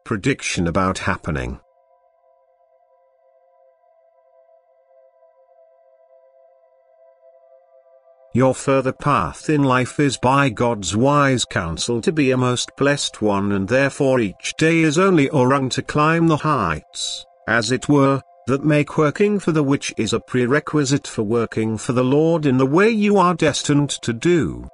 prediction about happening. Your further path in life is by God's wise counsel to be a most blessed one, and therefore each day is only a rung to climb the heights, as it were, that make working for the which is a prerequisite for working for the Lord in the way you are destined to do.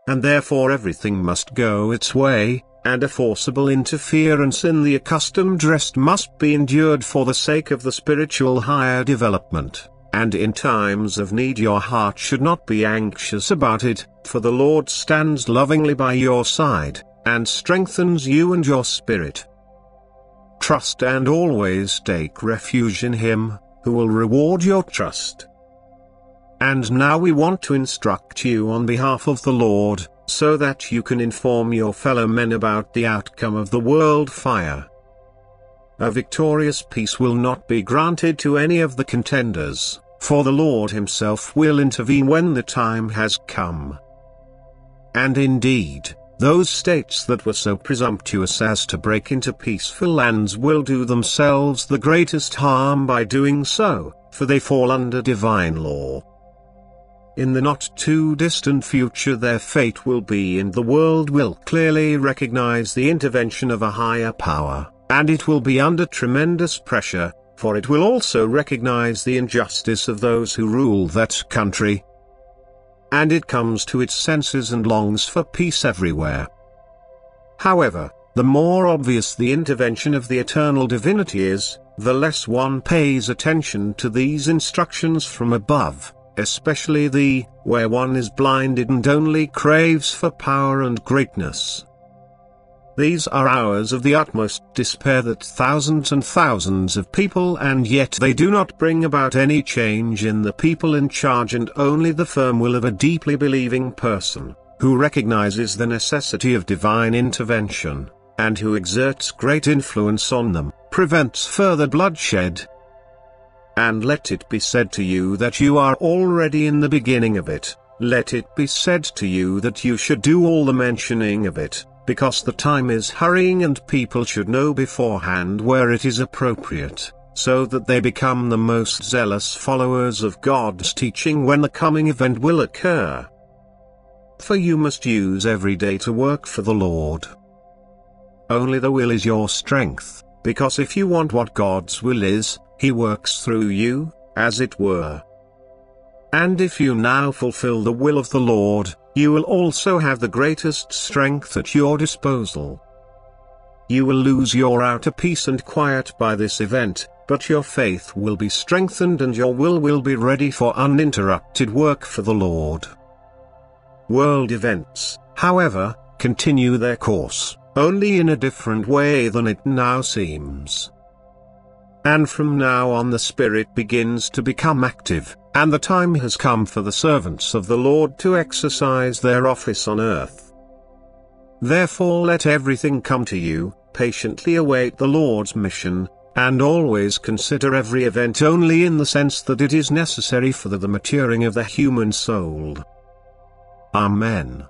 And therefore everything must go its way, and a forcible interference in the accustomed rest must be endured for the sake of the spiritual higher development. And in times of need your heart should not be anxious about it, for the Lord stands lovingly by your side, and strengthens you and your spirit. Trust and always take refuge in Him, who will reward your trust. And now we want to instruct you on behalf of the Lord, so that you can inform your fellow men about the outcome of the world fire. A victorious peace will not be granted to any of the contenders, for the Lord Himself will intervene when the time has come. And indeed, those states that were so presumptuous as to break into peaceful lands will do themselves the greatest harm by doing so, for they fall under divine law. In the not too distant future their fate will be, and the world will clearly recognize the intervention of a higher power. And it will be under tremendous pressure, for it will also recognize the injustice of those who rule that country. And it comes to its senses and longs for peace everywhere. However, the more obvious the intervention of the eternal divinity is, the less one pays attention to these instructions from above, especially where one is blinded and only craves for power and greatness. These are hours of the utmost despair that thousands and thousands of people, and yet they do not bring about any change in the people in charge, and only the firm will of a deeply believing person, who recognizes the necessity of divine intervention, and who exerts great influence on them, prevents further bloodshed. And let it be said to you that you are already in the beginning of it, let it be said to you that you should do all the mentioning of it, because the time is hurrying and people should know beforehand where it is appropriate, so that they become the most zealous followers of God's teaching when the coming event will occur. For you must use every day to work for the Lord. Only the will is your strength, because if you want what God's will is, He works through you, as it were. And if you now fulfill the will of the Lord, you will also have the greatest strength at your disposal. You will lose your outer peace and quiet by this event, but your faith will be strengthened and your will be ready for uninterrupted work for the Lord. World events, however, continue their course, only in a different way than it now seems. And from now on the Spirit begins to become active, and the time has come for the servants of the Lord to exercise their office on earth. Therefore let everything come to you, patiently await the Lord's mission, and always consider every event only in the sense that it is necessary for the maturing of the human soul. Amen.